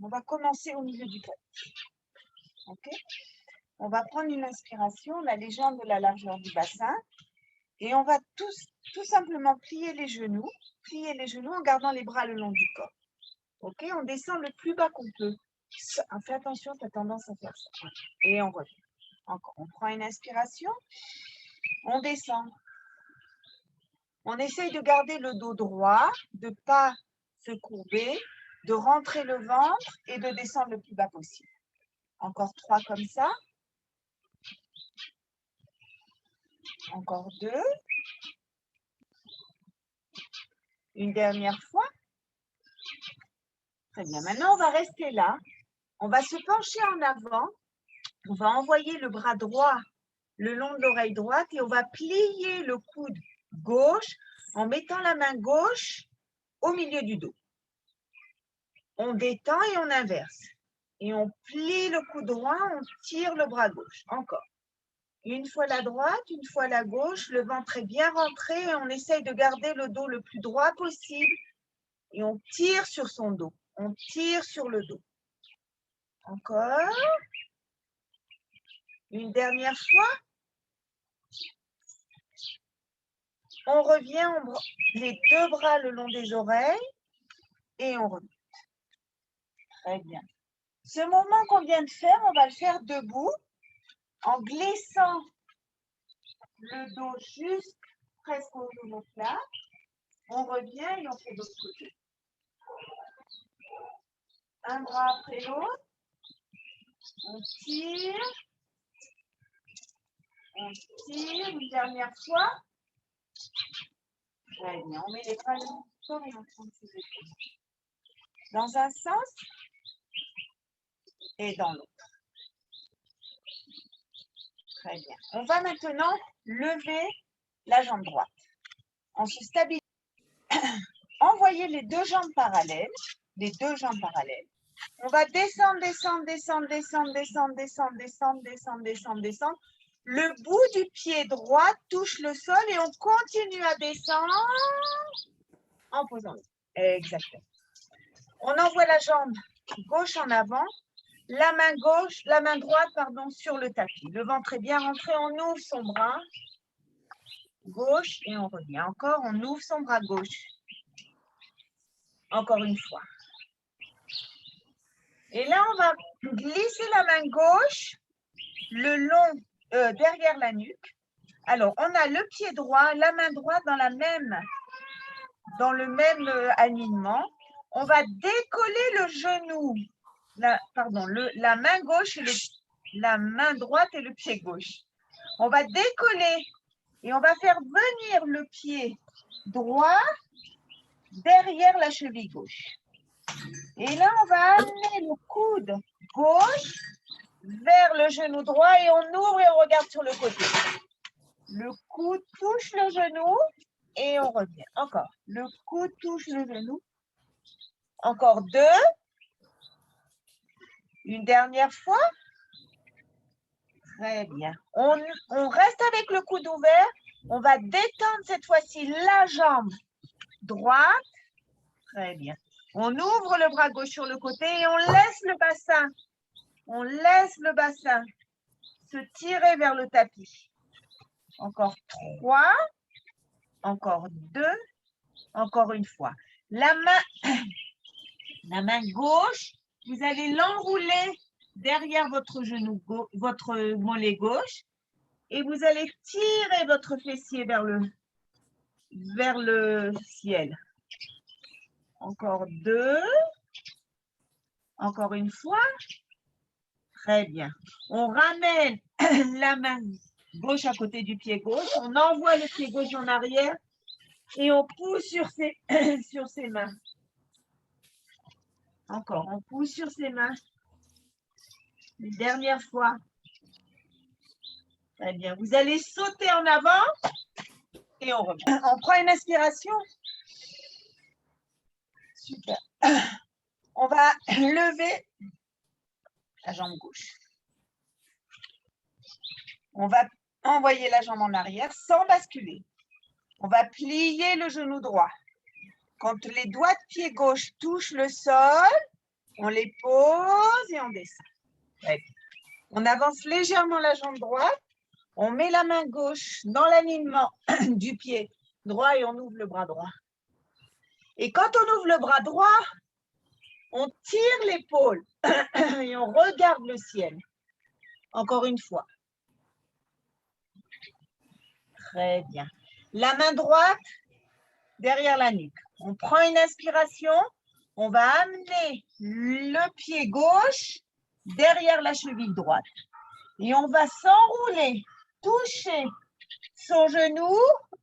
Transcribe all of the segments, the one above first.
On va commencer au milieu du tapis. Ok. On va prendre une inspiration, on a les jambes de la largeur du bassin et on va tout simplement plier les genoux en gardant les bras le long du corps. Ok, on descend le plus bas qu'on peut. Fais attention, tu as tendance à faire ça. Et on revient. Encore, on prend une inspiration, on descend. On essaye de garder le dos droit, de ne pas se courber, de rentrer le ventre et de descendre le plus bas possible. Encore 3 comme ça. Encore 2. Une dernière fois. Très bien. Maintenant, on va rester là. On va se pencher en avant. On va envoyer le bras droit le long de l'oreille droite et on va plier le coude gauche en mettant la main gauche au milieu du dos. On détend et on inverse. Et on plie le coude droit, on tire le bras gauche. Encore. Une fois la droite, une fois la gauche, le ventre est bien rentré et on essaye de garder le dos le plus droit possible et on tire sur son dos. On tire sur le dos. Encore. Une dernière fois. On revient, les 2 bras le long des oreilles et on remonte. Très bien. Ce mouvement qu'on vient de faire, on va le faire debout en glissant le dos juste presque au genou plat. On revient et on fait l'autre côté. Un bras après l'autre. On tire. On tire une dernière fois. Très bien. On met les bras le long du corps et on tourne ses épaules. Dans un sens et dans l'autre. Très bien. On va maintenant lever la jambe droite. On se stabilise. Envoyez les 2 jambes parallèles. Les 2 jambes parallèles. On va descendre, descendre, descendre, descendre, descendre, descendre, descendre, descendre, descendre, descendre. Le bout du pied droit touche le sol et on continue à descendre en posant. Exactement. On envoie la jambe gauche en avant, la main droite, sur le tapis. Le ventre est bien rentré, on ouvre son bras gauche et on revient. Encore, on ouvre son bras gauche. Encore une fois. Et là, on va glisser la main gauche le long derrière la nuque. Alors, on a le pied droit, la main droite dans le même alignement. On va décoller le genou, la main gauche et la main droite et le pied gauche. On va décoller et on va faire venir le pied droit derrière la cheville gauche. Et là, on va amener le coude gauche vers le genou droit et on ouvre et on regarde sur le côté. Le coude touche le genou et on revient. Encore. Le coude touche le genou. Encore 2. Une dernière fois. Très bien. On reste avec le coude ouvert. On va détendre cette fois-ci la jambe droite. Très bien. On ouvre le bras gauche sur le côté et on laisse le bassin. On laisse le bassin se tirer vers le tapis. Encore 3. Encore 2. Encore une fois. La main gauche, vous allez l'enrouler derrière votre genou, votre mollet gauche et vous allez tirer votre fessier vers le ciel. Encore 2. Encore une fois. Très bien. On ramène la main gauche à côté du pied gauche. On envoie le pied gauche en arrière et on pousse sur ses mains. Encore, on pousse sur ses mains. Une dernière fois. Très bien. Vous allez sauter en avant et on revient. On prend une inspiration. Super. On va lever la jambe gauche. On va envoyer la jambe en arrière sans basculer. On va plier le genou droit. Quand les doigts de pied gauche touchent le sol, On les pose et on descend. Très bien. On avance légèrement la jambe droite. On met la main gauche dans l'alignement du pied droit et on ouvre le bras droit. Et quand on ouvre le bras droit, on tire l'épaule et on regarde le ciel. Encore une fois. Très bien. La main droite derrière la nuque. On prend une inspiration. On va amener le pied gauche derrière la cheville droite. Et on va s'enrouler, toucher son genou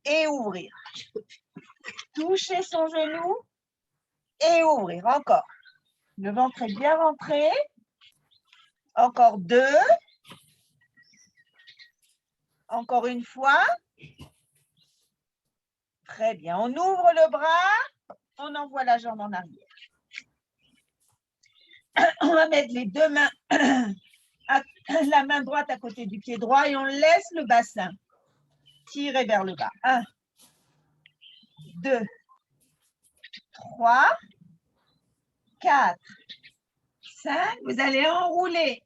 et ouvrir. Toucher son genou et ouvrir. Encore. Le ventre est bien rentré. Encore 2. Encore une fois. Très bien. On ouvre le bras. On envoie la jambe en arrière. On va mettre les deux mains, la main droite à côté du pied droit et on laisse le bassin tirer vers le bas. 1, 2, 3, 4, 5. Vous allez enrouler.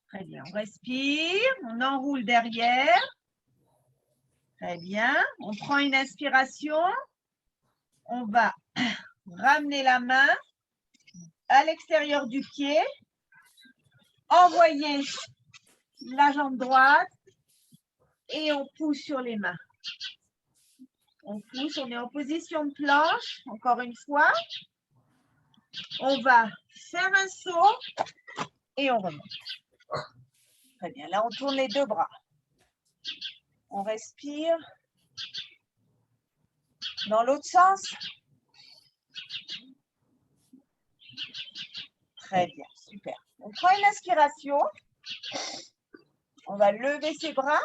Très bien. On respire. On enroule derrière. Très bien. On prend une inspiration. On va ramener la main à l'extérieur du pied. Envoyer la jambe droite et on pousse sur les mains. On pousse, on est en position de planche. Encore une fois. On va faire un saut et on remonte. Très bien. Là, on tourne les deux bras. On respire. Dans l'autre sens. Très bien, super. On prend une inspiration. On va lever ses bras.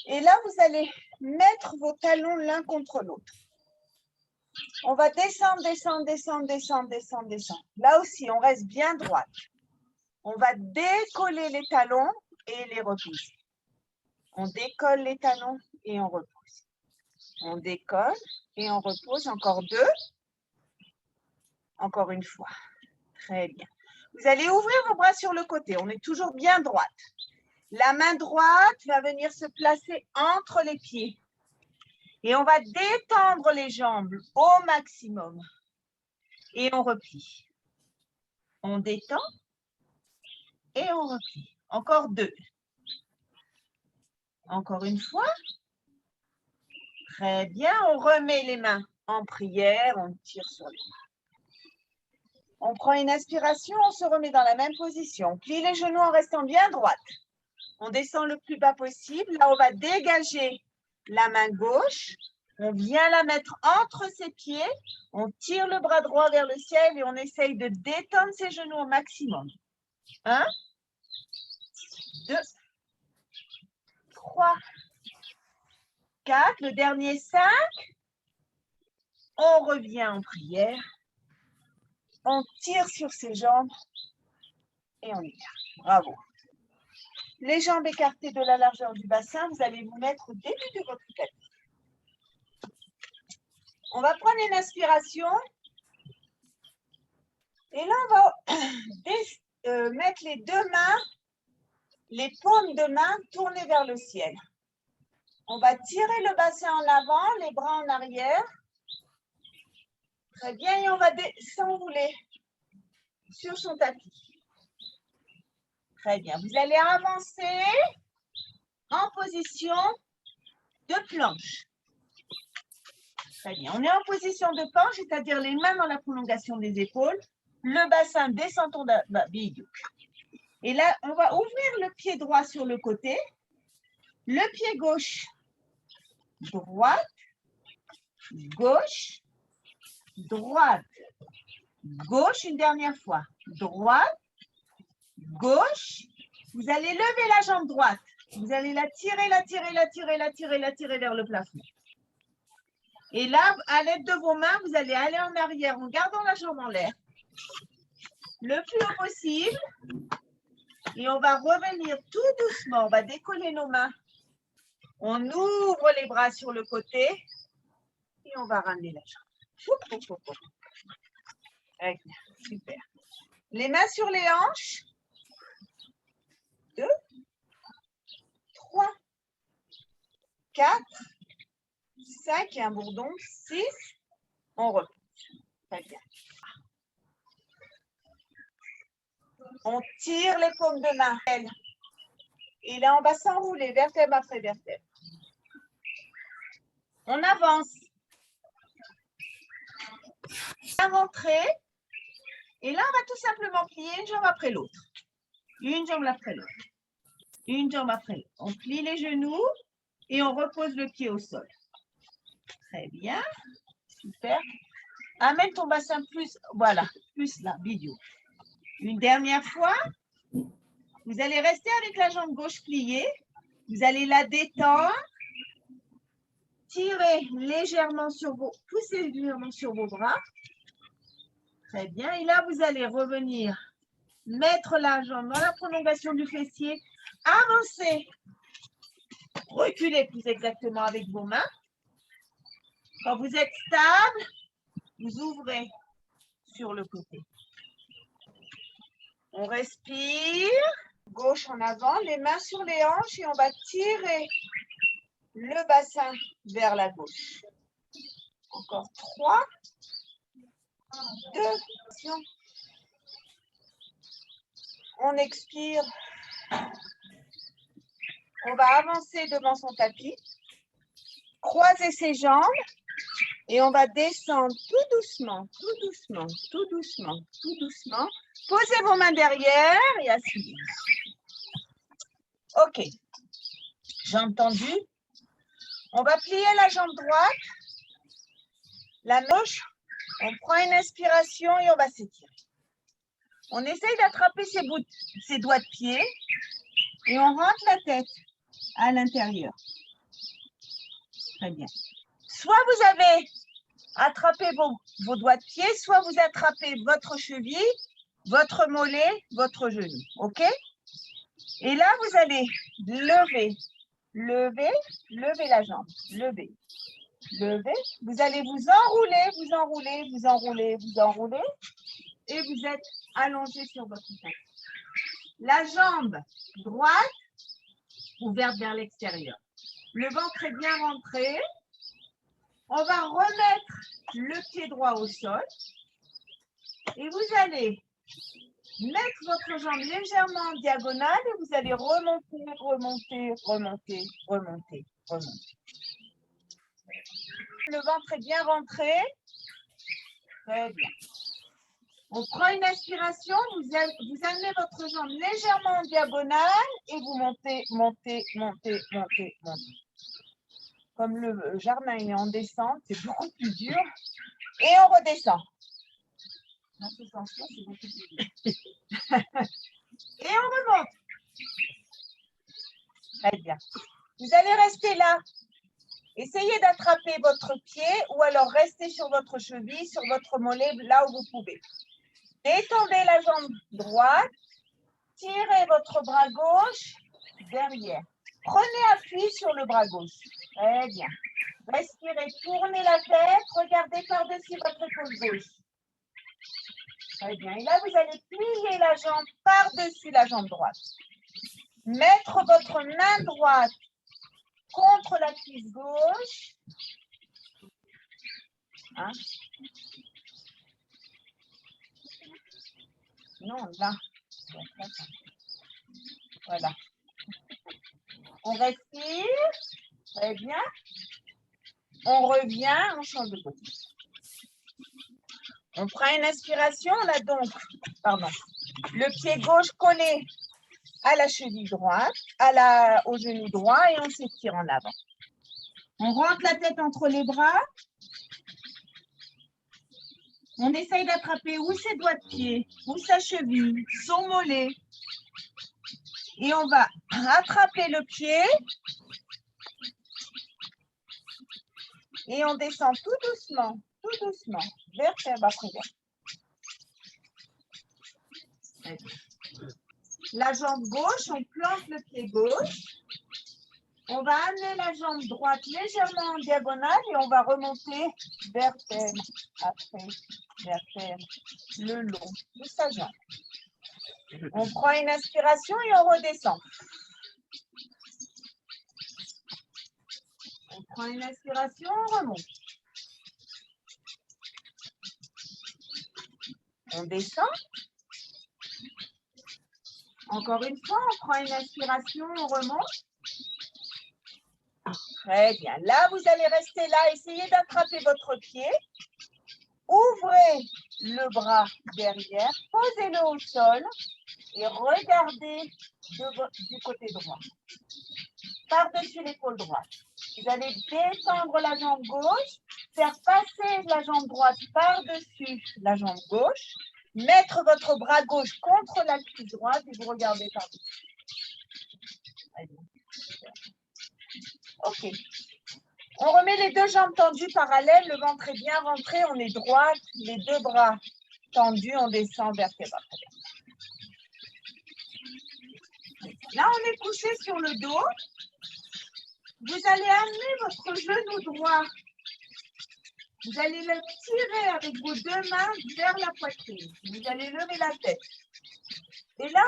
Et là, vous allez mettre vos talons l'un contre l'autre. On va descendre, descendre, descendre, descendre, descendre, descendre. Là aussi, on reste bien droite. On va décoller les talons et les repousser. On décolle les talons et on repousse. On décolle et on repose. Encore 2. Encore une fois. Très bien. Vous allez ouvrir vos bras sur le côté. On est toujours bien droite. La main droite va venir se placer entre les pieds. Et on va détendre les jambes au maximum. Et on replie. On détend et on replie. Encore 2. Encore une fois. Très bien. On remet les mains en prière. On tire sur les mains. On prend une inspiration. On se remet dans la même position. On plie les genoux en restant bien droite. On descend le plus bas possible. Là, on va dégager la main gauche. On vient la mettre entre ses pieds. On tire le bras droit vers le ciel et on essaye de détendre ses genoux au maximum. 1, 2, 3, 4. Le dernier 5. On revient en prière. On tire sur ses jambes et on y va. Bravo. Les jambes écartées de la largeur du bassin, vous allez vous mettre au début de votre tapis. On va prendre une inspiration. Et là, on va mettre les deux mains, les paumes de main tournées vers le ciel. On va tirer le bassin en avant, les bras en arrière. Très bien, et on va s'enrouler sur son tapis. Très bien, vous allez avancer en position de planche. Très bien, on est en position de planche, c'est-à-dire les mains dans la prolongation des épaules, le bassin descend ton bidou. Et là, on va ouvrir le pied droit sur le côté, le pied gauche, droite, gauche, droite, gauche, une dernière fois, droite, gauche. Vous allez lever la jambe droite. Vous allez la tirer, la tirer, la tirer, la tirer, la tirer vers le plafond. Et là, à l'aide de vos mains, vous allez aller en arrière en gardant la jambe en l'air. Le plus haut possible. Et on va revenir tout doucement. On va décoller nos mains. On ouvre les bras sur le côté. Et on va ramener la jambe. Très bien, super. Les mains sur les hanches. 2, 3, 4, 5 et un bourdon. 6. On repose. Très bien. On tire les paumes de main. Et là, on va s'enrouler vertèbre après vertèbre. On avance. On va rentrer. Et là, on va tout simplement plier une jambe après l'autre. Une jambe après l'autre. Une jambe après l'autre. On plie les genoux et on repose le pied au sol. Très bien. Super. Amène ton bassin plus, voilà, plus là, bidou. Une dernière fois. Vous allez rester avec la jambe gauche pliée. Vous allez la détendre. Tirez légèrement sur vos, poussez légèrement sur vos bras. Très bien. Et là, vous allez revenir mettre la jambe dans la prolongation du fessier. Avancez. Reculez plus exactement avec vos mains. Quand vous êtes stable, vous ouvrez sur le côté. On respire. Gauche en avant, les mains sur les hanches et on va tirer le bassin vers la gauche. Encore 3, 2, on expire. On va avancer devant son tapis, croiser ses jambes et on va descendre tout doucement, tout doucement, tout doucement, tout doucement. Posez vos mains derrière et asseyez. Ok, jambes tendues. On va plier la jambe droite, la gauche. On prend une inspiration et on va s'étirer. On essaye d'attraper ses doigts de pied et on rentre la tête à l'intérieur. Très bien. Soit vous avez attrapé vos doigts de pied, soit vous attrapez votre cheville, votre mollet, votre genou. OK? Et là, vous allez lever, lever, lever la jambe. Lever, lever. Vous allez vous enrouler, vous enrouler, vous enrouler, vous enrouler. Et vous êtes allongé sur votre tête. La jambe droite ouverte vers l'extérieur. Le ventre est bien rentré. On va remettre le pied droit au sol. Et vous allez mettre votre jambe légèrement en diagonale et vous allez remonter, remonter, remonter, remonter, remonter. Le ventre est bien rentré. Très bien. On prend une inspiration, vous amenez votre jambe légèrement en diagonale et vous montez, montez, montez, montez, montez. Comme le jardin est en descente, c'est beaucoup plus dur. Et on redescend. Dans ce sens-là, c'est beaucoup plus dur. Et on remonte. Très bien. Vous allez rester là. Essayez d'attraper votre pied ou alors restez sur votre cheville, sur votre mollet, là où vous pouvez. Détendez la jambe droite, tirez votre bras gauche derrière. Prenez appui sur le bras gauche. Très bien. Respirez, tournez la tête, regardez par-dessus votre épaule gauche. Très bien. Et là, vous allez plier la jambe par-dessus la jambe droite. Mettre votre main droite contre la cuisse gauche. Hein? Non, là. Voilà. On respire. Très bien. On revient, on change de côté. On prend une inspiration, là donc, pardon, le pied gauche collé à la cheville droite, au genou droit et on s'étire en avant. On rentre la tête entre les bras. On essaye d'attraper ou ses doigts de pied, ou sa cheville, son mollet. Et on va attraper le pied. Et on descend tout doucement, vertèbre après vertèbre. La jambe gauche, on plante le pied gauche. On va amener la jambe droite légèrement en diagonale et on va remonter vertèbre après vertèbre le long de sa jambe. On prend une inspiration et on redescend. On prend une inspiration, on remonte. On descend. Encore une fois, on prend une inspiration, on remonte. Très bien. Là, vous allez rester là. Essayez d'attraper votre pied. Ouvrez le bras derrière. Posez-le au sol. Et regardez du côté droit. Par-dessus l'épaule droite. Vous allez détendre la jambe gauche. Faire passer la jambe droite par-dessus la jambe gauche. Mettre votre bras gauche contre la cuisse droite et vous regardez par-dessus. Ok. On remet les deux jambes tendues parallèles, le ventre est bien rentré, on est droit, les deux bras tendus, on descend vertèbre après vertèbre. Là, on est couché sur le dos. Vous allez amener votre genou droit. Vous allez le tirer avec vos deux mains vers la poitrine. Vous allez lever la tête. Et là,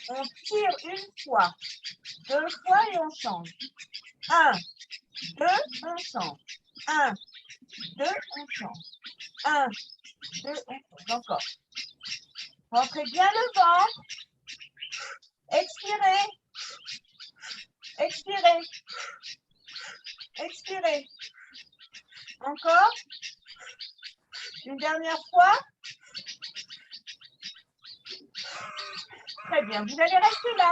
on tire une fois, deux fois et on change. 1, 2, on change. 1, 2, on change. 1, 2, on change. Encore. Rentrez bien le ventre. Expirez. Expirez. Expirez. Encore. Une dernière fois. Très bien. Vous allez rester là.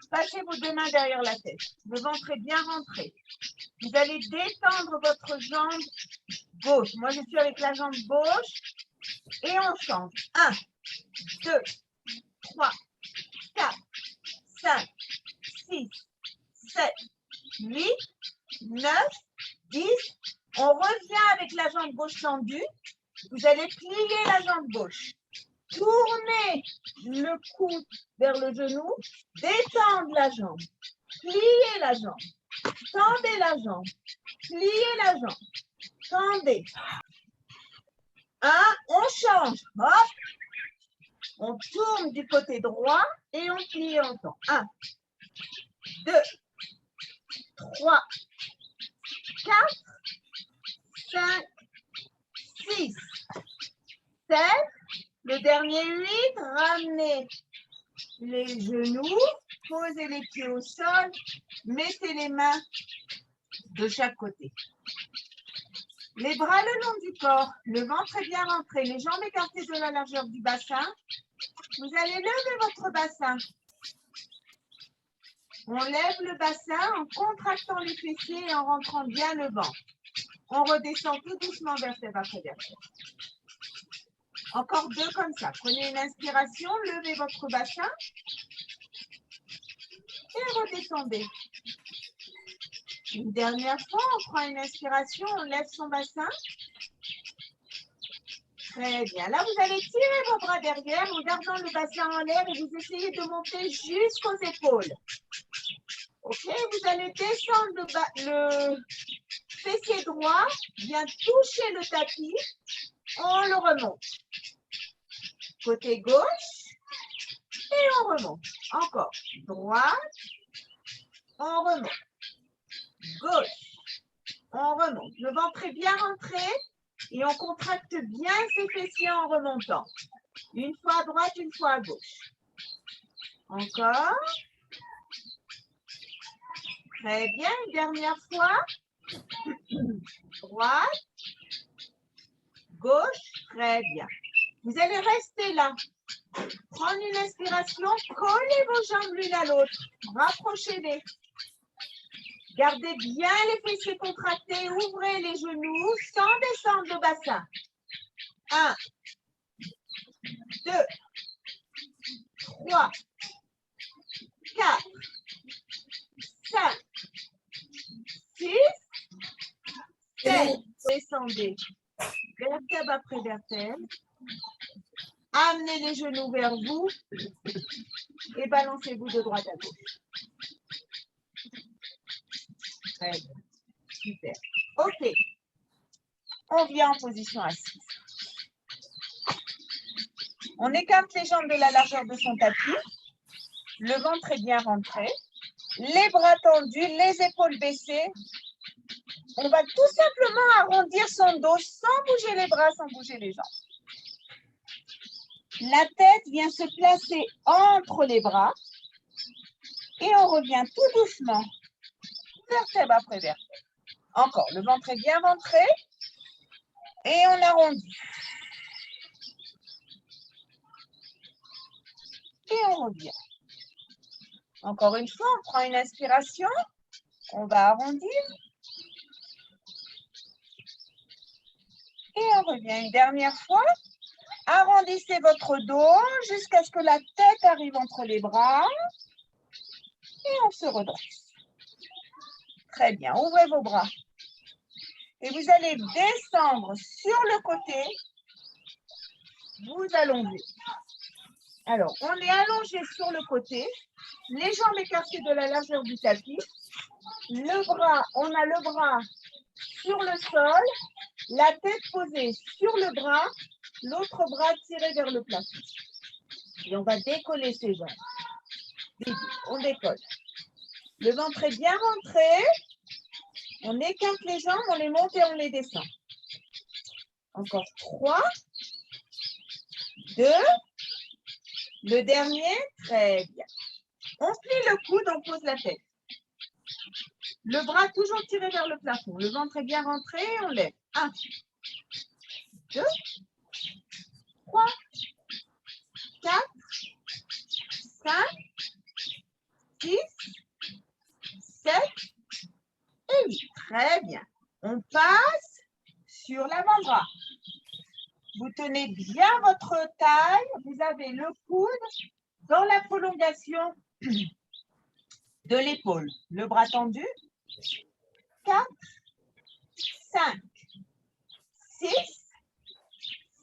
Passez vos deux mains derrière la tête. Le ventre est bien rentré. Vous allez détendre votre jambe gauche. Moi, je suis avec la jambe gauche. Et on change. 1, 2, 3, 4, 5, 6, 7, 8, 9, 10. On revient avec la jambe gauche tendue. Vous allez plier la jambe gauche. Tournez le cou vers le genou. Détendre la jambe. Pliez la jambe. Tendez la jambe. Pliez la jambe. Tendez. 1, on change. Hop. On tourne du côté droit et on plie longtemps. 1, 2, 3, 4, 5, 6, 7. Le dernier 8. Ramenez les genoux. Posez les pieds au sol. Mettez les mains de chaque côté. Les bras le long du corps. Le ventre est bien rentré. Les jambes écartées de la largeur du bassin. Vous allez lever votre bassin. On lève le bassin en contractant les fessiers et en rentrant bien le ventre. On redescend tout doucement vertèbre après vertèbre. Encore 2 comme ça. Prenez une inspiration, levez votre bassin et redescendez. Une dernière fois, on prend une inspiration, on lève son bassin. Très bien. Là, vous allez tirer vos bras derrière en gardant le bassin en l'air et vous essayez de monter jusqu'aux épaules. Ok, vous allez descendre le fessier droit, bien toucher le tapis, on le remonte. Côté gauche, et on remonte. Encore. Droite, on remonte. Gauche, on remonte. Le ventre est bien rentré et on contracte bien ses fessiers en remontant. Une fois à droite, une fois à gauche. Encore. Très bien, une dernière fois. Droite, gauche, très bien. Vous allez rester là. Prendre une inspiration, collez vos jambes l'une à l'autre. Rapprochez-les. Gardez bien les fessiers contractés, ouvrez les genoux sans descendre le bassin. 1, 2, 3, 4, 5, 6, 7. Descendez. Vertèbre après vertèbre. Amenez les genoux vers vous et balancez-vous de droite à gauche. Très bien. Super. OK. On vient en position assise. On écarte les jambes de la largeur de son tapis. Le ventre est bien rentré. Les bras tendus, les épaules baissées. On va tout simplement arrondir son dos sans bouger les bras, sans bouger les jambes. La tête vient se placer entre les bras et on revient tout doucement, vertèbre après vertèbre. Encore, le ventre est bien rentré et on arrondit. Et on revient. Encore une fois, on prend une inspiration, on va arrondir. Et on revient une dernière fois. Arrondissez votre dos jusqu'à ce que la tête arrive entre les bras. Et on se redresse. Très bien, ouvrez vos bras. Et vous allez descendre sur le côté. Vous allongez. Alors, on est allongé sur le côté. Les jambes écartées de la largeur du tapis. Le bras, on a le bras sur le sol. La tête posée sur le bras. L'autre bras tiré vers le plafond. Et on va décoller ses jambes. On décolle. Le ventre est bien rentré. On écarte les jambes, on les monte et on les descend. Encore 3, 2, le dernier, très bien. On plie le coude, on pose la tête. Le bras toujours tiré vers le plafond. Le ventre est bien rentré, on lève. 1, 2, 3, 4, 5, 6, 7 et 8. Très bien. On passe sur l'avant-bras. Vous tenez bien votre taille. Vous avez le coude dans la prolongation de l'épaule. Le bras tendu. 4, 5, 6,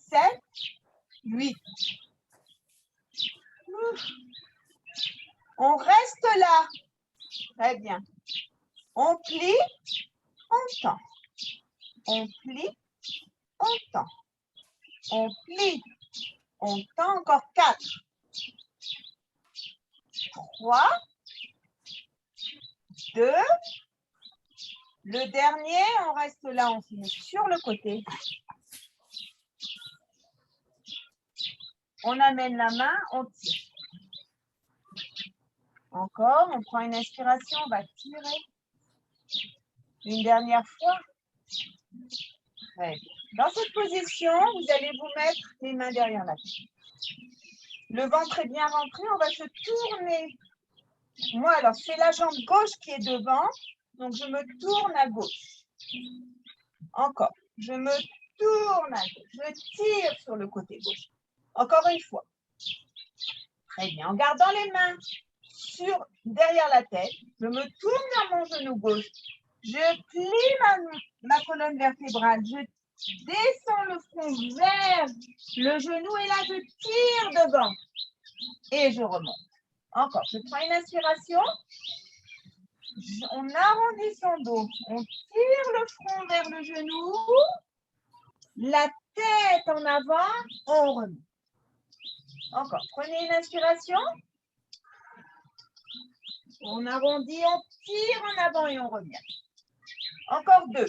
7, 8. On reste là. Très bien. On plie, on tend. On plie, on tend. On plie, on tend. Encore 4, 3, 2. Le dernier, on reste là, on finit sur le côté. On amène la main, on tire. Encore, on prend une inspiration, on va tirer. Une dernière fois. Très bien. Dans cette position, vous allez vous mettre les mains derrière la tête. Le ventre est bien rentré, on va se tourner. Moi, alors, c'est la jambe gauche qui est devant, donc je me tourne à gauche. Encore, je me tourne à gauche. Je tire sur le côté gauche. Encore une fois. Très bien. En gardant les mains derrière la tête, je me tourne vers mon genou gauche. Je plie ma colonne vertébrale. Je descends le front vers le genou et là, je tire devant. Et je remonte. Encore, je prends une inspiration. On arrondit son dos. On tire le front vers le genou. La tête en avant. On remonte. Encore, prenez une inspiration. On arrondit, on tire en avant et on revient. Encore 2.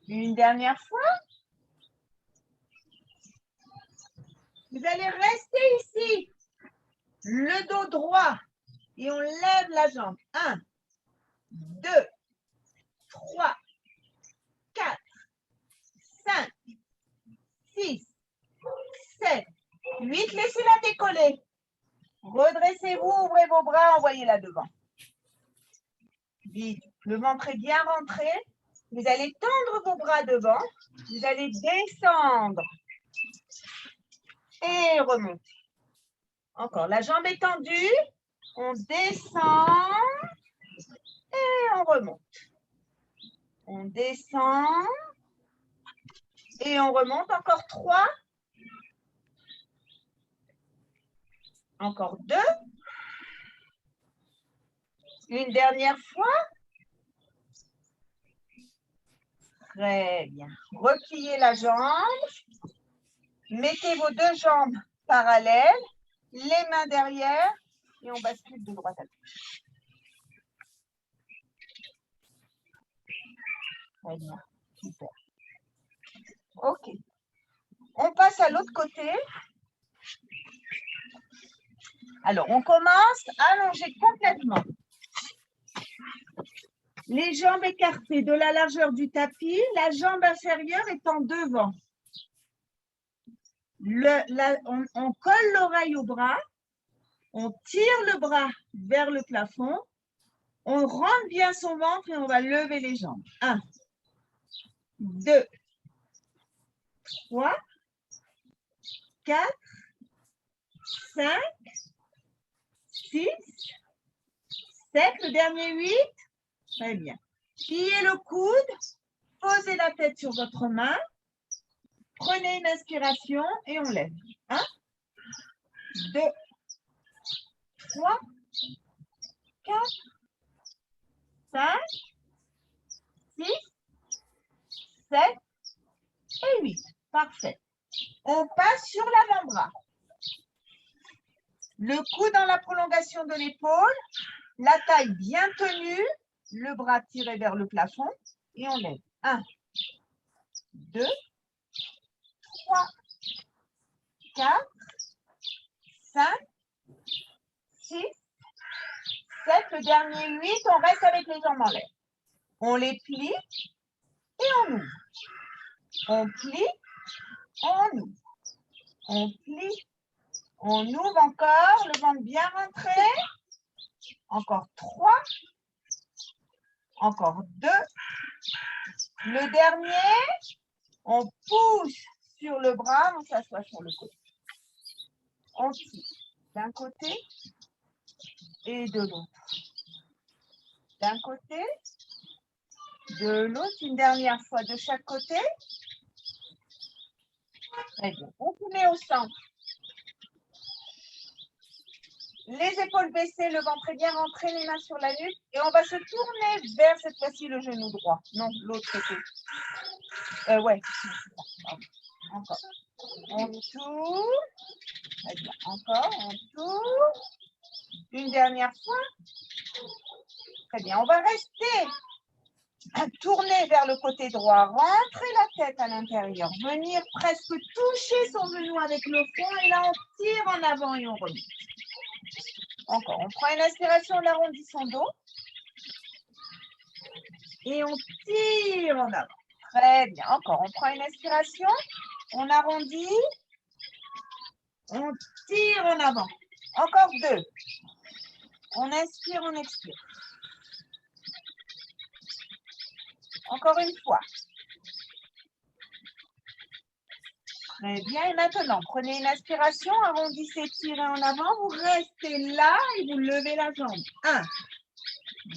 Une dernière fois. Vous allez rester ici. Le dos droit. Et on lève la jambe. 1, 2, 3, 4, 5, 6, 7, 8. Laissez-la décoller. Redressez-vous, ouvrez vos bras, envoyez-la devant. Vite. Le ventre est bien rentré. Vous allez tendre vos bras devant. Vous allez descendre. Et remonter. Encore, la jambe est tendue. On descend. Et on remonte. On descend. Et on remonte. Encore 3. Encore 2. Une dernière fois. Très bien. Repliez la jambe. Mettez vos deux jambes parallèles, les mains derrière et on bascule de droite à gauche. Très bien. Super. OK. On passe à l'autre côté. Alors, on commence à allonger complètement. Les jambes écartées de la largeur du tapis, la jambe inférieure étant devant. On colle l'oreille au bras, on tire le bras vers le plafond, on rentre bien son ventre et on va lever les jambes. 1, 2, 3, 4, 5, 6, 7, le dernier 8. Très bien. Pliez le coude, posez la tête sur votre main, prenez une inspiration et on lève. 1, 2, 3, 4, 5, 6, 7 et 8. Parfait. On passe sur l'avant-bras. Le coude dans la prolongation de l'épaule, la taille bien tenue, le bras tiré vers le plafond et on lève. 1, 2, 3, 4, 5, 6, 7, le dernier 8, on reste avec les jambes en l'air. On les plie et on ouvre. On plie, on ouvre. On plie, on ouvre encore, le ventre bien rentré. Encore 3. Encore 2. Le dernier, on pousse sur le bras, on s'assoit sur le côté. On tire d'un côté et de l'autre. D'un côté, de l'autre, une dernière fois de chaque côté. Très bien. On vous met au centre. Les épaules baissées, le ventre est bien rentré, les mains sur la nuque. Et on va se tourner vers cette fois-ci le genou droit. Non, l'autre côté. Ouais. Encore. On tourne. Très bien. Encore. On tourne. Une dernière fois. Très bien. On va rester tourner vers le côté droit. Rentrer la tête à l'intérieur. Venir presque toucher son genou avec le fond. Et là, on tire en avant et on remonte. Encore, on prend une inspiration, on arrondit son dos. Et on tire en avant. Très bien. Encore, on prend une inspiration, on arrondit. On tire en avant. Encore 2. On inspire, on expire. Encore une fois. Très bien. Et maintenant, prenez une inspiration, arrondissez, tirez en avant. Vous restez là et vous levez la jambe. 1,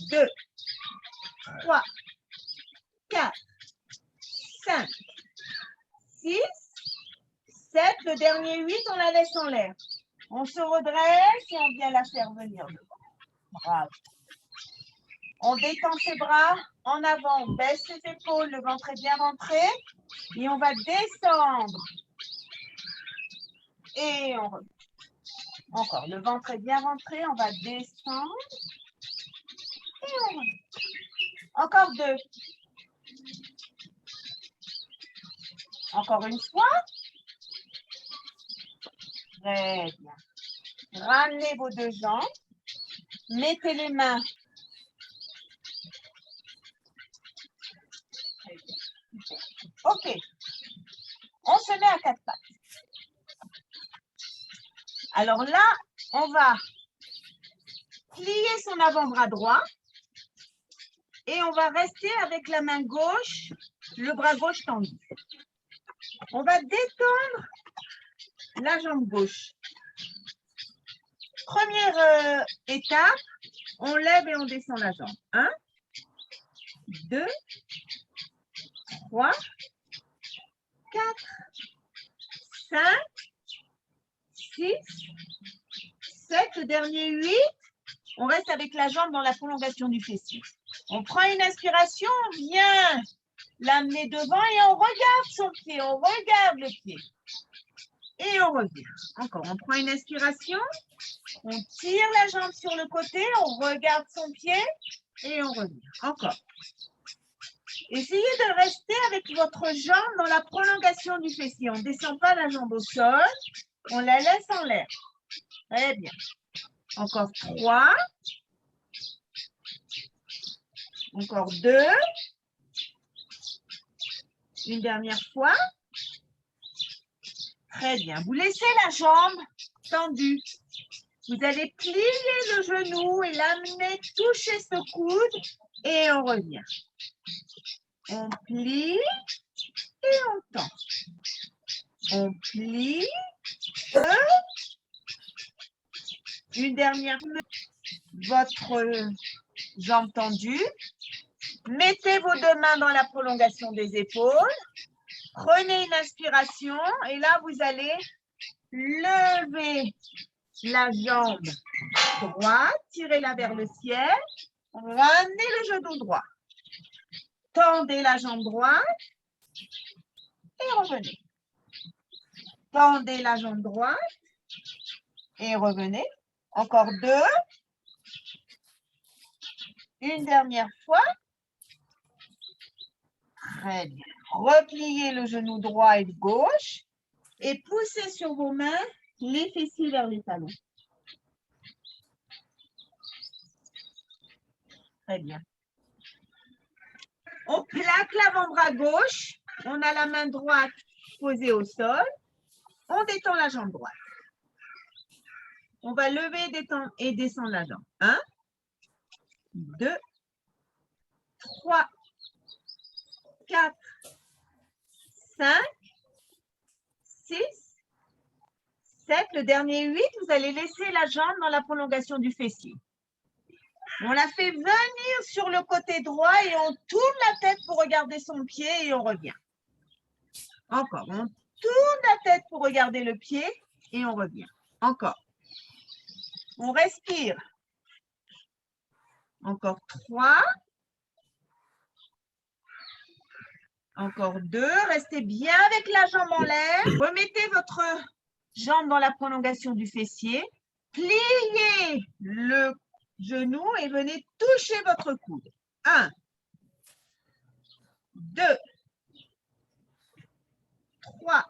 2, 3, 4, 5, 6, 7. Le dernier 8, on la laisse en l'air. On se redresse et on vient la faire venir devant. Bravo. On détend ses bras en avant, on baisse ses épaules, le ventre est bien rentré. Et on va descendre. Et on remonte. Encore, le ventre est bien rentré, on va descendre. Et on remonte. Encore 2. Encore une fois. Très bien. Ramenez vos deux jambes. Mettez les mains. OK. On se met à 4 pattes. Alors là, on va plier son avant-bras droit. Et on va rester avec la main gauche, le bras gauche tendu. On va détendre la jambe gauche. Première étape, on lève et on descend la jambe. 1, 2, 3, 4, 5, 6, 7, le dernier 8. On reste avec la jambe dans la prolongation du fessier. On prend une inspiration, on vient l'amener devant et on regarde son pied, on regarde le pied. Et on revient. Encore, on prend une inspiration, on tire la jambe sur le côté, on regarde son pied et on revient. Encore. Essayez de rester avec votre jambe dans la prolongation du fessier. On ne descend pas la jambe au sol, on la laisse en l'air. Très bien. Encore 3. Encore 2. Une dernière fois. Très bien. Vous laissez la jambe tendue. Vous allez plier le genou et l'amener toucher ce coude et on revient. On plie et on tend. On plie. Une dernière fois. Votre jambe tendue. Mettez vos 2 mains dans la prolongation des épaules. Prenez une inspiration et là, vous allez lever la jambe droite, tirez-la vers le ciel, ramenez le genou droit. Tendez la jambe droite et revenez. Tendez la jambe droite et revenez. Encore 2. Une dernière fois. Très bien. Repliez le genou droit et gauche et poussez sur vos mains les fessiers vers les talons. Très bien. On plaque l'avant-bras gauche. On a la main droite posée au sol. On détend la jambe droite. On va lever et descendre la jambe. 1, 2, 3, 4, 5, 6, 7. Le dernier 8, vous allez laisser la jambe dans la prolongation du fessier. On la fait venir sur le côté droit et on tourne la tête pour regarder son pied et on revient. Encore, on tourne la tête pour regarder le pied et on revient. Encore. On respire. Encore 3. Encore 2. Restez bien avec la jambe en l'air. Remettez votre jambe dans la prolongation du fessier. Pliez le genou et venez toucher votre coude. 1, 2, 3,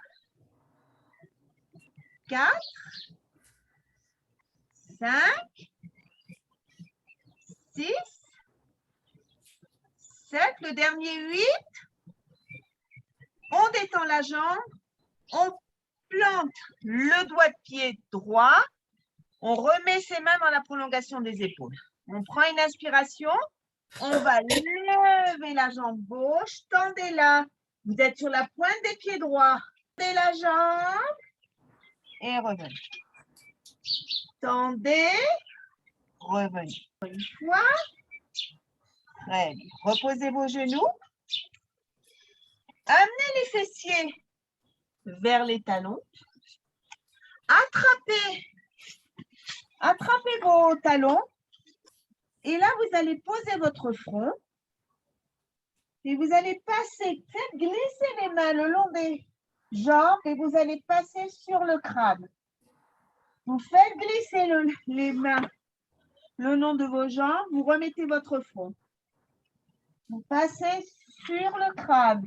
4, 5, 6, 7. Le dernier 8. On détend la jambe. On plante le doigt de pied droit. On remet ses mains dans la prolongation des épaules. On prend une inspiration. On va lever la jambe gauche. Tendez-la. Vous êtes sur la pointe des pieds droits. Tendez la jambe. Et revenez. Tendez. Revenez. Une fois. Très bien. Reposez vos genoux. Amenez les fessiers vers les talons. Attrapez vos talons. Et là, vous allez poser votre front. Et vous allez passer, faites glisser les mains le long des jambes et vous allez passer sur le crâne. Vous faites glisser les mains le long de vos jambes, vous remettez votre front. Vous passez sur le crâne.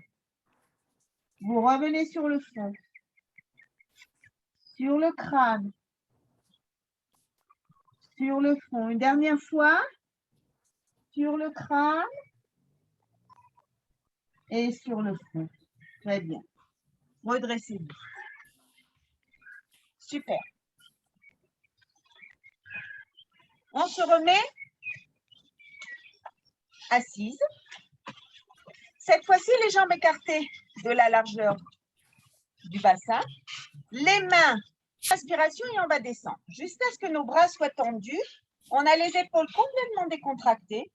Vous revenez sur le front. Sur le crâne. Sur le front. Une dernière fois. Sur le crâne. Et sur le front. Très bien. Redressez-vous. Super. On se remet assise. Cette fois-ci, les jambes écartées de la largeur du bassin. Les mains, inspiration et on va descendre. Jusqu'à ce que nos bras soient tendus. On a les épaules complètement décontractées.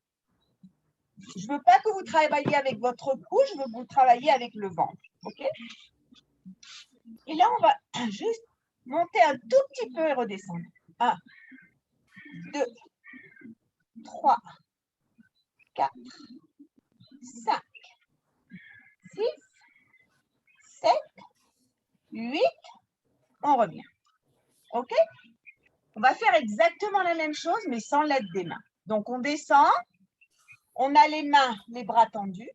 Je ne veux pas que vous travailliez avec votre cou, je veux que vous travailliez avec le ventre. OK? Et là, on va juste monter un tout petit peu et redescendre. 1, 2, 3, 4, 5, 6, 7, 8. On revient. OK? On va faire exactement la même chose, mais sans l'aide des mains. Donc, on descend. On a les mains, les bras tendus.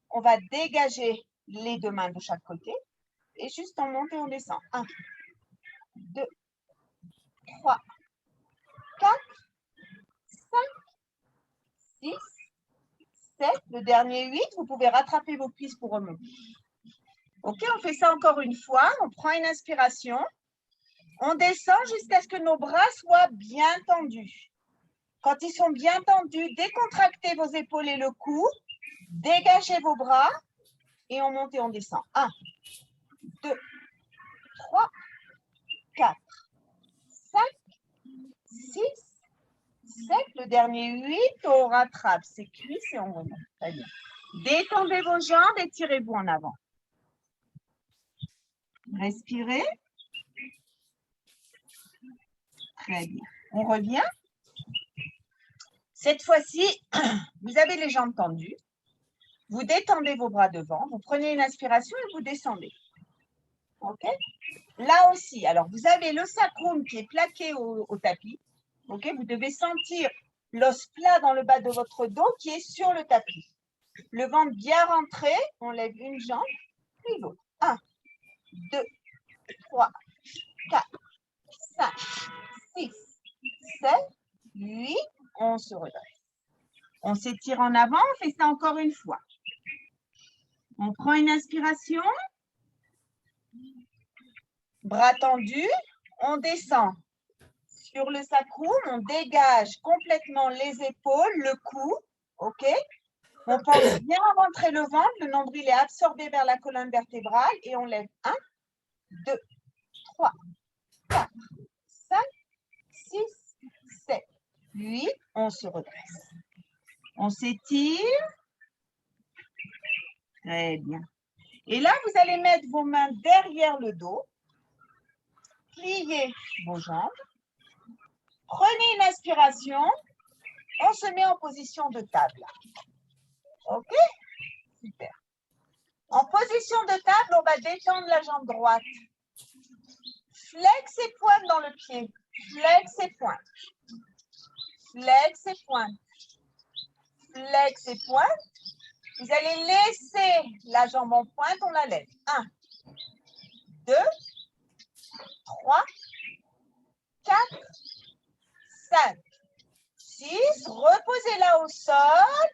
On va dégager les deux mains de chaque côté. Et juste on monte et on descend. 1, 2, 3, 4, 5, 6, 7. Le dernier 8, vous pouvez rattraper vos cuisses pour remonter. OK, on fait ça encore une fois. On prend une inspiration. On descend jusqu'à ce que nos bras soient bien tendus. Quand ils sont bien tendus, décontractez vos épaules et le cou. Dégagez vos bras. Et on monte et on descend. 1, 2, 3, 4, 5, 6, 7. Le dernier 8, on rattrape ses cuisses et on remonte. Très bien. Détendez vos jambes et tirez-vous en avant. Respirez. Très bien. On revient. Cette fois-ci, vous avez les jambes tendues. Vous détendez vos bras devant. Vous prenez une inspiration et vous descendez. OK? Là aussi, alors vous avez le sacrum qui est plaqué au tapis. OK? Vous devez sentir l'os plat dans le bas de votre dos qui est sur le tapis. Le ventre bien rentré. On lève une jambe, puis l'autre. 1, 2, 3, 4, 5, 6, 7, 8. On se redresse. On s'étire en avant. On fait ça encore une fois. On prend une inspiration. Bras tendus. On descend sur le sacrum. On dégage complètement les épaules, le cou. OK? On pense bien à rentrer le ventre. Le nombril est absorbé vers la colonne vertébrale. Et on lève 1, 2, 3, 4, 5, 6, 7, 8. On se redresse. On s'étire. Très bien. Et là, vous allez mettre vos mains derrière le dos. Pliez vos jambes. Prenez une inspiration. On se met en position de table. OK? Super. En position de table, on va détendre la jambe droite. Flex et pointe dans le pied. Flex et pointe. Flex et pointe. Flex et pointe. Vous allez laisser la jambe en pointe, on la lève. 1, 2, 3, 4, 5, 6. Reposez-la au sol.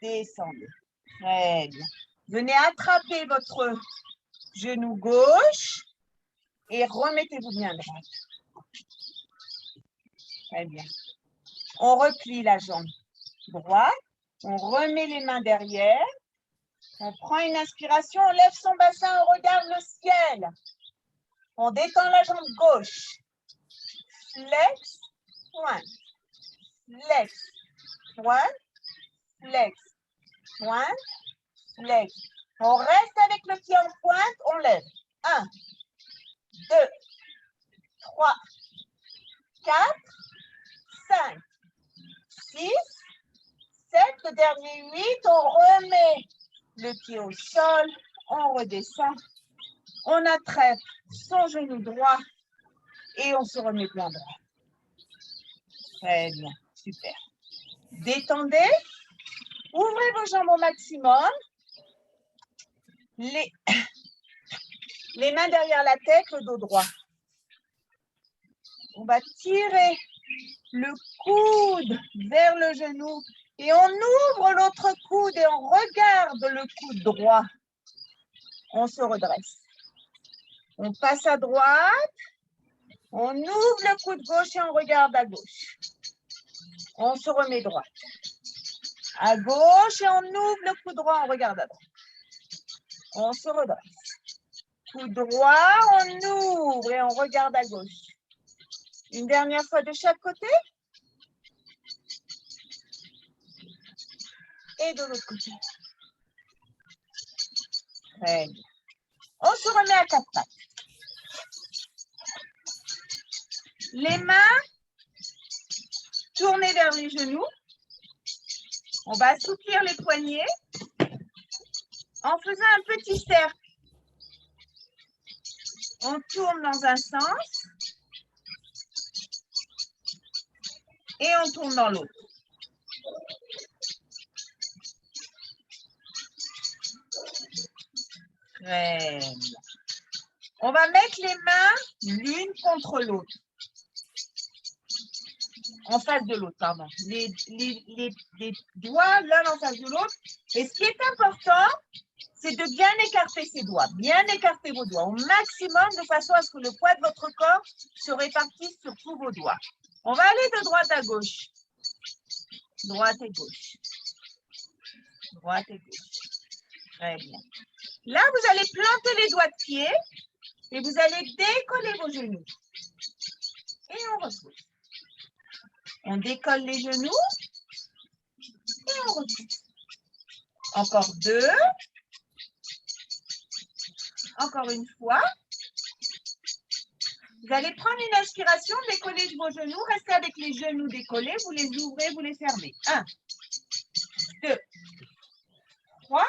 Descendez. Très bien. Venez attraper votre genou gauche et remettez-vous bien droite. Très bien. On replie la jambe droite. On remet les mains derrière. On prend une inspiration, on lève son bassin, on regarde le ciel. On détend la jambe gauche. Flex, pointe. Flex, pointe. Flex, pointe. Flex. On reste avec le pied en pointe, on lève. 1, 2, 3, 4, 5, 6, 7. Le dernier 8, on remet le pied au sol, on redescend, on attrape son genou droit et on se remet bien droit. Très bien, super. Détendez, ouvrez vos jambes au maximum. Les mains derrière la tête, le dos droit. On va tirer le coude vers le genou et on ouvre l'autre coude et on regarde le coude droit. On se redresse. On passe à droite. On ouvre le coude gauche et on regarde à gauche. On se remet droite. À gauche et on ouvre le coude droit, on regarde à droite. On se redresse. Coude droit, on ouvre et on regarde à gauche. Une dernière fois de chaque côté. Et de l'autre côté. Très bien. On se remet à quatre pattes. Les mains tournées vers les genoux. On va assouplir les poignets en faisant un petit cercle. On tourne dans un sens et on tourne dans l'autre. Très bien. On va mettre les mains l'une contre l'autre. En face de l'autre, pardon. Les doigts l'un en face de l'autre. Et ce qui est important, c'est de bien écarter ses doigts. Bien écarter vos doigts au maximum de façon à ce que le poids de votre corps se répartisse sur tous vos doigts. On va aller de droite à gauche. Droite et gauche. Droite et gauche. Très bien. Là, vous allez planter les doigts de pied et vous allez décoller vos genoux. Et on repousse. On décolle les genoux et on repousse. Encore deux. Encore une fois. Vous allez prendre une inspiration, décoller vos genoux, restez avec les genoux décollés, vous les ouvrez, vous les fermez. 1, 2, 3,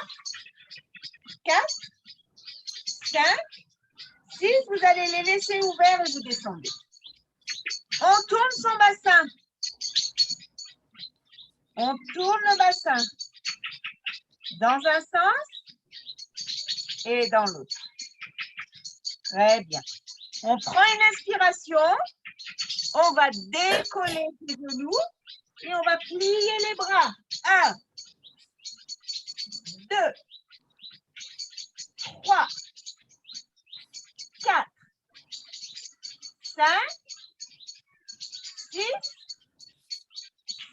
4, 5, 6. Vous allez les laisser ouverts et vous descendez. On tourne son bassin. On tourne le bassin dans un sens et dans l'autre. Très bien. On prend une inspiration, on va décoller les genoux et on va plier les bras. 1, 2, 3, 4, 5, 6,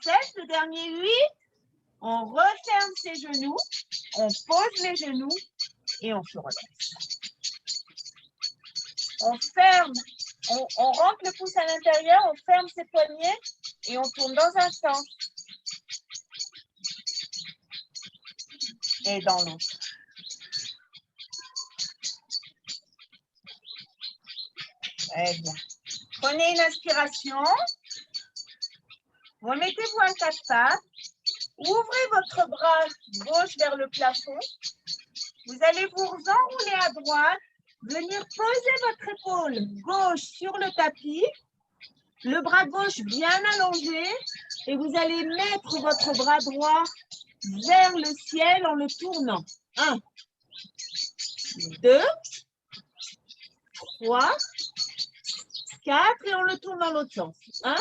7, le dernier 8. On referme ses genoux, on pose les genoux et on se redresse. On ferme, on rentre le pouce à l'intérieur, on ferme ses poignets et on tourne dans un sens et dans l'autre. Très bien. Prenez une inspiration. Remettez-vous à quatre pattes. Ouvrez votre bras gauche vers le plafond. Vous allez vous enrouler à droite. Venir poser votre épaule gauche sur le tapis. Le bras gauche bien allongé. Et vous allez mettre votre bras droit vers le ciel en le tournant. 1, 2, 3, 4 et on le tourne dans l'autre sens. 1,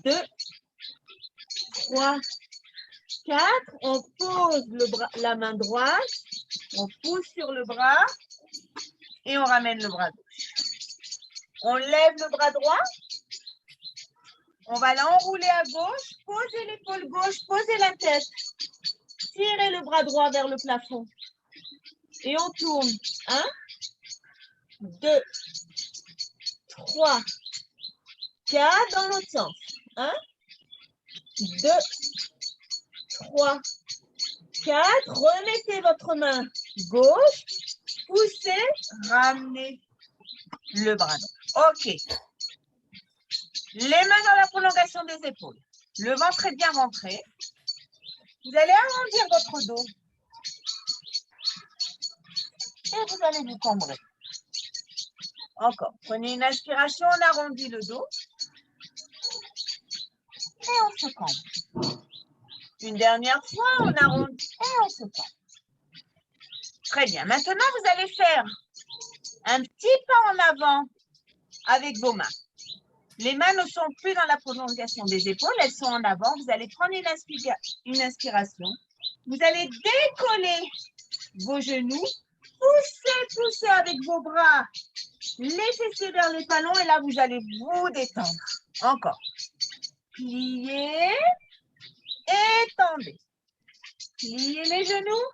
2, 3, 4. On pose la main droite, on pousse sur le bras et on ramène le bras gauche. On lève le bras droit, on va l'enrouler à gauche, posez l'épaule gauche, posez la tête, tirez le bras droit vers le plafond et on tourne. 1, 2, 3, 4 dans l'autre sens. 1, 2, 3, 4. Remettez votre main gauche, poussez, ramenez le bras droit. OK. Les mains dans la prolongation des épaules. Le ventre est bien rentré. Vous allez arrondir votre dos. Et vous allez vous cambrer. Encore. Prenez une inspiration, on arrondit le dos. Et on se cambre. Une dernière fois, on arrondit et on se cambre. Très bien. Maintenant, vous allez faire un petit pas en avant avec vos mains. Les mains ne sont plus dans la prolongation des épaules, elles sont en avant. Vous allez prendre une inspiration. Vous allez décoller vos genoux. Poussez avec vos bras. Les fessiers vers les talons et là, vous allez vous détendre. Encore. Pliez et tendez. Pliez les genoux,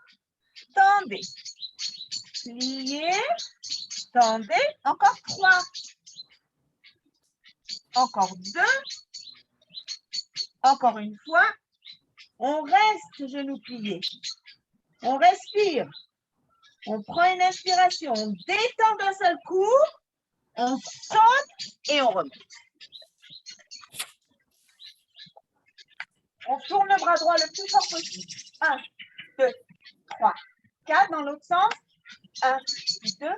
tendez. Pliez, tendez. Encore 3. Encore 2. Encore une fois. On reste genoux pliés. On respire. On prend une inspiration. On détend d'un seul coup. On saute et on remonte. On tourne le bras droit le plus fort possible. 1, 2, 3, 4. Dans l'autre sens. 1, 2,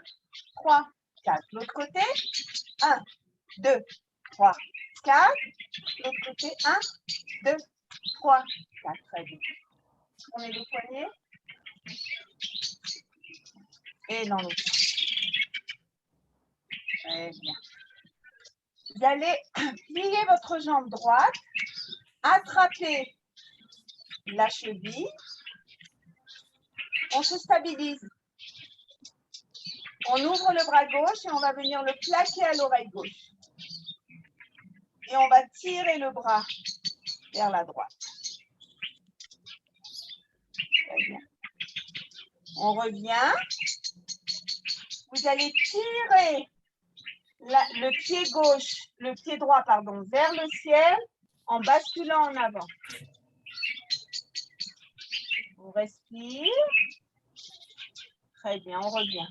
3, 4. L'autre côté. 1, 2, 3, 4. L'autre côté. 1, 2, 3, 4. Très bien. Tournez les poignets. Et dans l'autre sens. Très bien. Vous allez plier votre jambe droite, attraper la cheville. On se stabilise. On ouvre le bras gauche et on va venir le plaquer à l'oreille gauche. Et on va tirer le bras vers la droite. Très bien. On revient. Vous allez tirer le pied gauche, le pied droit, pardon, vers le ciel en basculant en avant. On respire. Très bien, on revient.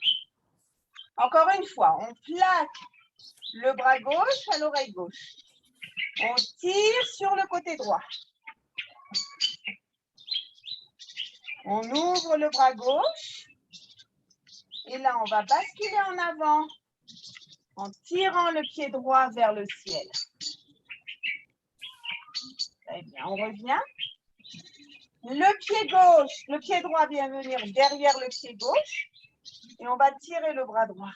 Encore une fois, on plaque le bras gauche à l'oreille gauche. On tire sur le côté droit. On ouvre le bras gauche. Et là, on va basculer en avant en tirant le pied droit vers le ciel. Très bien, on revient. Le pied gauche, le pied droit vient venir derrière le pied gauche. Et on va tirer le bras droit.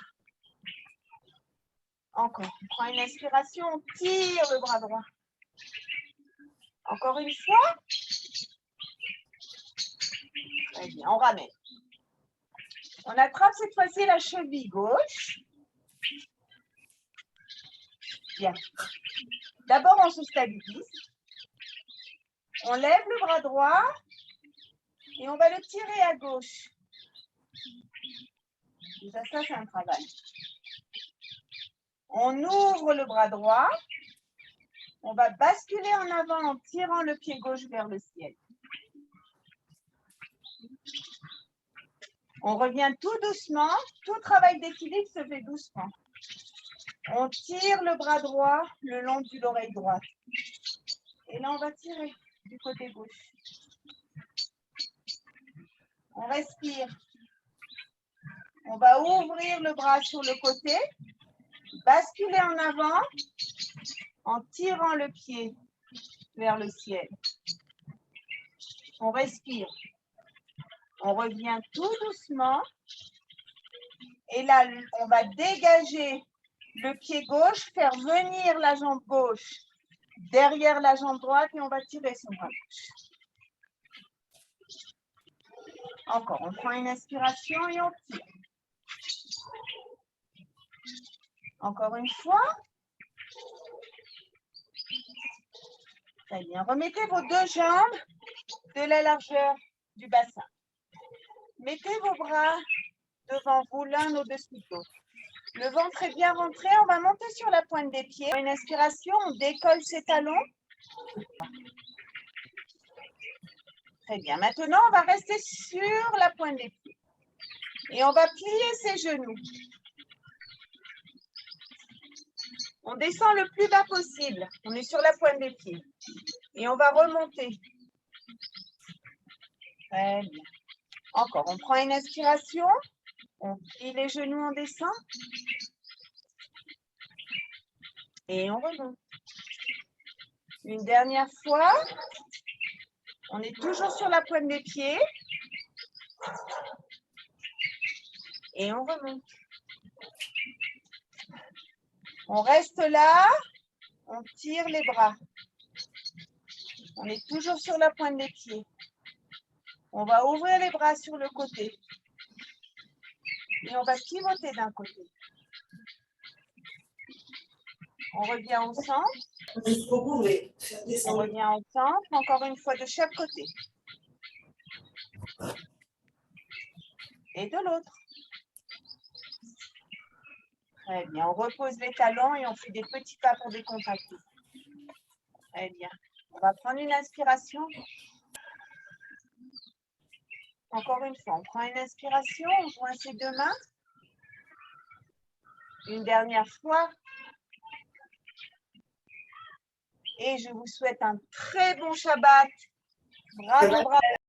Encore, on prend une inspiration, on tire le bras droit. Encore une fois. Très bien, on ramène. On attrape cette fois-ci la cheville gauche. Bien. D'abord, on se stabilise. On lève le bras droit et on va le tirer à gauche. Déjà, ça, c'est un travail. On ouvre le bras droit. On va basculer en avant en tirant le pied gauche vers le ciel. On revient tout doucement. Tout travail d'équilibre se fait doucement. On tire le bras droit le long de l'oreille droite. Et là, on va tirer du côté gauche. On respire. On va ouvrir le bras sur le côté, basculer en avant en tirant le pied vers le ciel. On respire. On revient tout doucement. Et là, on va dégager le pied gauche, faire venir la jambe gauche derrière la jambe droite et on va tirer son bras gauche. Encore, on prend une inspiration et on tire. Encore une fois. Très bien. Remettez vos deux jambes de la largeur du bassin. Mettez vos bras devant vous, l'un au-dessus de l'autre. Le ventre est bien rentré. On va monter sur la pointe des pieds. Une inspiration, on décolle ses talons. Très bien. Maintenant, on va rester sur la pointe des pieds. Et on va plier ses genoux. On descend le plus bas possible. On est sur la pointe des pieds. Et on va remonter. Très bien. Encore, on prend une inspiration. On plie les genoux, on descend. Et on remonte. Une dernière fois. On est toujours sur la pointe des pieds. Et on remonte. On reste là. On tire les bras. On est toujours sur la pointe des pieds. On va ouvrir les bras sur le côté. Et on va pivoter d'un côté. On revient au centre. On revient au centre, encore une fois de chaque côté. Et de l'autre. Très bien. On repose les talons et on fait des petits pas pour décontracter. Très bien. On va prendre une inspiration. Encore une fois, on prend une inspiration, on joint ses deux mains. Une dernière fois. et je vous souhaite un très bon Shabbat. Bravo, bravo.